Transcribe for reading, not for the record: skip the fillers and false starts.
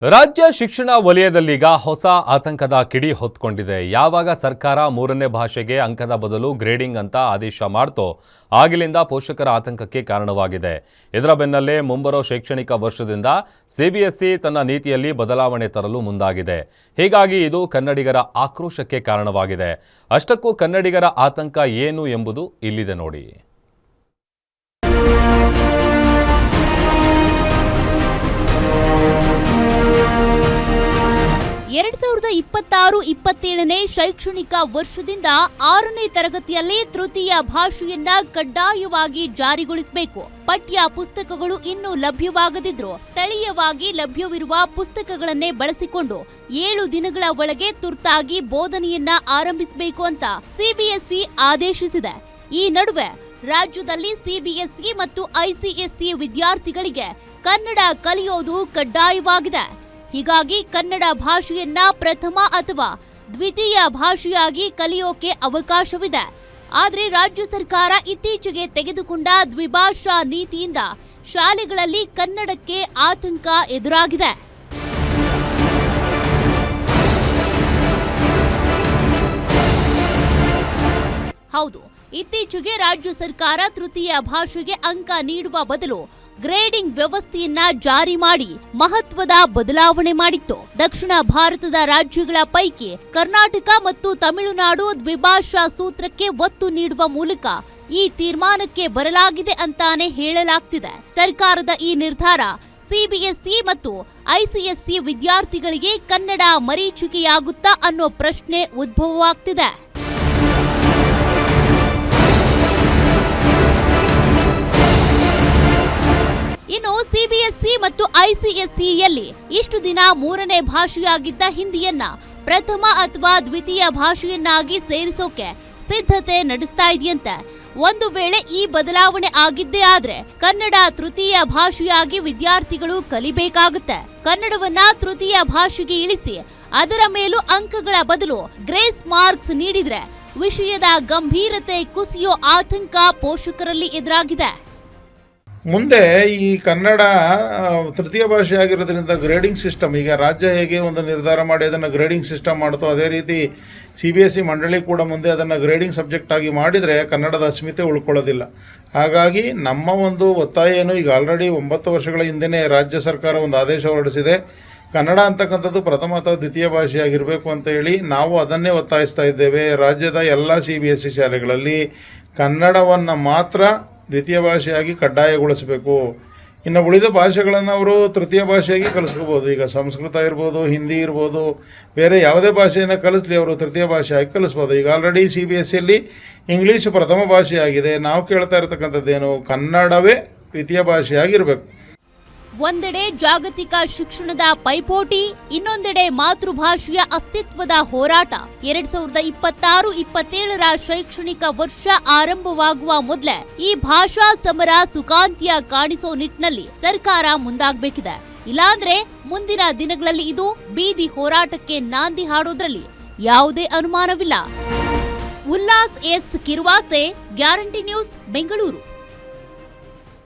ರಾಜ್ಯ ಶಿಕ್ಷಣ ವಲಯದಲ್ಲೀಗ ಹೊಸ ಆತಂಕದ ಕಿಡಿ ಹೊತ್ಕೊಂಡಿದೆ. ಯಾವಾಗ ಸರ್ಕಾರ ಮೂರನೇ ಭಾಷೆಗೆ ಅಂಕದ ಬದಲು ಗ್ರೇಡಿಂಗ್ ಅಂತ ಆದೇಶ ಮಾಡ್ತೋ ಆಗಿಲಿಂದ ಪೋಷಕರ ಆತಂಕಕ್ಕೆ ಕಾರಣವಾಗಿದೆ. ಇದರ ಬೆನ್ನಲ್ಲೇ ಮುಂಬರೋ ಶೈಕ್ಷಣಿಕ ವರ್ಷದಿಂದ ಸಿಬಿಎಸ್ಇ ತನ್ನ ನೀತಿಯಲ್ಲಿ ಬದಲಾವಣೆ ತರಲು ಮುಂದಾಗಿದೆ. ಹೀಗಾಗಿ ಇದು ಕನ್ನಡಿಗರ ಆಕ್ರೋಶಕ್ಕೆ ಕಾರಣವಾಗಿದೆ. ಅಷ್ಟಕ್ಕೂ ಕನ್ನಡಿಗರ ಆತಂಕ ಏನು ಎಂಬುದು ಇಲ್ಲಿದೆ ನೋಡಿ. 2026-27ನೇ ಶೈಕ್ಷಣಿಕ ವರ್ಷದಿಂದ 6ನೇ ತರಗತಿಯಲ್ಲಿ ತೃತೀಯ ಭಾಷೆಯನ್ನ ಕಡ್ಡಾಯವಾಗಿ ಜಾರಿಗೊಳಿಸಬೇಕು. ಪಠ್ಯ ಪುಸ್ತಕಗಳು ಇನ್ನೂ ಲಭ್ಯವಾಗದಿದ್ರೂ ಸ್ಥಳೀಯವಾಗಿ ಲಭ್ಯವಿರುವ ಪುಸ್ತಕಗಳನ್ನೇ ಬಳಸಿಕೊಂಡು 7 ದಿನಗಳ ಒಳಗೆ ತುರ್ತಾಗಿ ಬೋಧನೆಯನ್ನ ಆರಂಭಿಸಬೇಕು ಅಂತ ಸಿಬಿಎಸ್ಇ ಆದೇಶಿಸಿದೆ. ಈ ನಡುವೆ ರಾಜ್ಯದಲ್ಲಿ ಸಿಬಿಎಸ್ಇ ಮತ್ತು ಐಸಿಎಸ್ಇ ವಿದ್ಯಾರ್ಥಿಗಳಿಗೆ ಕನ್ನಡ ಕಲಿಯೋದು ಕಡ್ಡಾಯವಾಗಿದೆ. ಹೀಗಾಗಿ ಕನ್ನಡ ಭಾಷೆಯನ್ನ ಪ್ರಥಮ ಅಥವಾ ದ್ವಿತೀಯ ಭಾಷೆಯಾಗಿ ಕಲಿಯೋಕೆ ಅವಕಾಶವಿದೆ. ಆದರೆ ರಾಜ್ಯ ಸರ್ಕಾರ ಇತ್ತೀಚೆಗೆ ತೆಗೆದುಕೊಂಡ ದ್ವಿಭಾಷಾ ನೀತಿಯಿಂದ ಶಾಲೆಗಳಲ್ಲಿ ಕನ್ನಡಕ್ಕೆ ಆತಂಕ ಎದುರಾಗಿದೆ. ಹೌದು, ಇತ್ತೀಚೆಗೆ ರಾಜ್ಯ ಸರ್ಕಾರ ತೃತೀಯ ಭಾಷೆಗೆ ಅಂಕ ನೀಡುವ ಬದಲು ಗ್ರೇಡಿಂಗ್ ವ್ಯವಸ್ಥೆಯನ್ನ ಜಾರಿ ಮಾಡಿ ಮಹತ್ವದ ಬದಲಾವಣೆ ಮಾಡಿತ್ತು. ದಕ್ಷಿಣ ಭಾರತದ ರಾಜ್ಯಗಳ ಪೈಕಿ ಕರ್ನಾಟಕ ಮತ್ತು ತಮಿಳುನಾಡು ದ್ವಿಭಾಷಾ ಸೂತ್ರಕ್ಕೆ ಒತ್ತು ನೀಡುವ ಮೂಲಕ ಈ ತೀರ್ಮಾನಕ್ಕೆ ಬರಲಾಗಿದೆ ಅಂತಾನೆ ಹೇಳಲಾಗ್ತಿದೆ. ಸರ್ಕಾರದ ಈ ನಿರ್ಧಾರ ಸಿಬಿಎಸ್ಇ ಮತ್ತು ಐಸಿಎಸ್ಇ ವಿದ್ಯಾರ್ಥಿಗಳಿಗೆ ಕನ್ನಡ ಮರೀಚಿಕೆಯಾಗುತ್ತಾ ಅನ್ನೋ ಪ್ರಶ್ನೆ ಉದ್ಭವವಾಗ್ತಿದೆ. ಇನ್ನು ಸಿಬಿಎಸ್ಇ ಮತ್ತು ಐಸಿಎಸ್ಇಯಲ್ಲಿ ಇಷ್ಟು ದಿನ ಮೂರನೇ ಭಾಷೆಯಾಗಿದ್ದ ಹಿಂದಿಯನ್ನ ಪ್ರಥಮ ಅಥವಾ ದ್ವಿತೀಯ ಭಾಷೆಯನ್ನಾಗಿ ಸೇರಿಸೋಕೆ ಸಿದ್ಧತೆ ನಡೆಸ್ತಾ ಇದೆಯಂತೆ. ಒಂದು ವೇಳೆ ಈ ಬದಲಾವಣೆ ಆಗಿದ್ದೇ ಆದ್ರೆ ಕನ್ನಡ ತೃತೀಯ ಭಾಷೆಯಾಗಿ ವಿದ್ಯಾರ್ಥಿಗಳು ಕಲಿಬೇಕಾಗುತ್ತೆ. ಕನ್ನಡವನ್ನ ತೃತೀಯ ಭಾಷೆಗೆ ಇಳಿಸಿ ಅದರ ಮೇಲೂ ಅಂಕಗಳ ಬದಲು ಗ್ರೇಸ್ ಮಾರ್ಕ್ಸ್ ನೀಡಿದ್ರೆ ವಿಷಯದ ಗಂಭೀರತೆ ಕುಸಿಯೋ ಆತಂಕ ಪೋಷಕರಲ್ಲಿ ಎದುರಾಗಿದೆ. ಮುಂದೆ ಈ ಕನ್ನಡ ತೃತೀಯ ಭಾಷೆ ಆಗಿರೋದ್ರಿಂದ ಗ್ರೇಡಿಂಗ್ ಸಿಸ್ಟಮ್, ಈಗ ರಾಜ್ಯ ಹೇಗೆ ಒಂದು ನಿರ್ಧಾರ ಮಾಡಿ ಅದನ್ನು ಗ್ರೇಡಿಂಗ್ ಸಿಸ್ಟಮ್ ಮಾಡ್ತೋ ಅದೇ ರೀತಿ ಸಿಬಿಎಸ್ಇ ಮಂಡಳಿ ಕೂಡ ಮುಂದೆ ಅದನ್ನು ಗ್ರೇಡಿಂಗ್ ಸಬ್ಜೆಕ್ಟ್ ಆಗಿ ಮಾಡಿದರೆ ಕನ್ನಡದ ಅಸ್ಮಿತೆ ಉಳ್ಕೊಳ್ಳೋದಿಲ್ಲ. ಹಾಗಾಗಿ ನಮ್ಮ ಒಂದು ಒತ್ತಾಯ ಏನು, ಈಗ ಆಲ್ರೆಡಿ 9 ವರ್ಷಗಳ ಹಿಂದೆಯೇ ರಾಜ್ಯ ಸರ್ಕಾರ ಒಂದು ಆದೇಶ ಹೊರಡಿಸಿದೆ. ಕನ್ನಡ ಅಂತಕ್ಕಂಥದ್ದು ಪ್ರಥಮ ಅಥವಾ ದ್ವಿತೀಯ ಭಾಷೆಯಾಗಿರಬೇಕು ಅಂತ ಹೇಳಿ ನಾವು ಅದನ್ನೇ ಒತ್ತಾಯಿಸ್ತಾ ಇದ್ದೇವೆ. ರಾಜ್ಯದ ಎಲ್ಲ ಸಿಬಿಎಸ್ಇ ಶಾಲೆಗಳಲ್ಲಿ ಕನ್ನಡವನ್ನು ಮಾತ್ರ ದ್ವಿತೀಯ ಭಾಷೆಯಾಗಿ ಕಡ್ಡಾಯಗೊಳಿಸಬೇಕು. ಇನ್ನು ಉಳಿದ ಭಾಷೆಗಳನ್ನು ಅವರು ತೃತೀಯ ಭಾಷೆಯಾಗಿ ಕಲಿಸ್ಕೋಬೋದು. ಈಗ ಸಂಸ್ಕೃತ ಇರ್ಬೋದು, ಹಿಂದಿ ಇರ್ಬೋದು, ಬೇರೆ ಯಾವುದೇ ಭಾಷೆಯನ್ನು ಕಲಿಸ್ಲಿ ಅವರು ತೃತೀಯ ಭಾಷೆಯಾಗಿ ಕಲಿಸ್ಬೋದು. ಈಗ ಆಲ್ರೆಡಿ ಸಿಬಿಎಸ್ಇಯಲ್ಲಿ ಇಂಗ್ಲೀಷ್ ಪ್ರಥಮ ಭಾಷೆಯಾಗಿದೆ. ನಾವು ಕೇಳ್ತಾ ಇರತಕ್ಕಂಥದ್ದೇನು, ಕನ್ನಡವೇ ದ್ವಿತೀಯ ಭಾಷೆಯಾಗಿರಬೇಕು. ಒಂದೆಡೆ ಜಾಗತಿಕ ಶಿಕ್ಷಣದ ಪೈಪೋಟಿ, ಇನ್ನೊಂದೆಡೆ ಮಾತೃಭಾಷೆಯ ಅಸ್ತಿತ್ವದ ಹೋರಾಟ. 2026-27ರ ಶೈಕ್ಷಣಿಕ ವರ್ಷ ಆರಂಭವಾಗುವ ಮೊದಲೇ ಈ ಭಾಷಾ ಸಮರ ಸುಖಾಂತ್ಯ ಕಾಣಿಸೋ ನಿಟ್ಟಿನಲ್ಲಿ ಸರ್ಕಾರ ಮುಂದಾಗಬೇಕಿದೆ. ಇಲ್ಲಾಂದ್ರೆ ಮುಂದಿನ ದಿನಗಳಲ್ಲಿ ಇದು ಬೀದಿ ಹೋರಾಟಕ್ಕೆ ನಾಂದಿ ಹಾಡೋದ್ರಲ್ಲಿ ಯಾವುದೇ ಅನುಮಾನವಿಲ್ಲ. ಉಲ್ಲಾಸ್ ಎಸ್ ಕಿರುವಾಸೆ, ಗ್ಯಾರಂಟಿ ನ್ಯೂಸ್, ಬೆಂಗಳೂರು.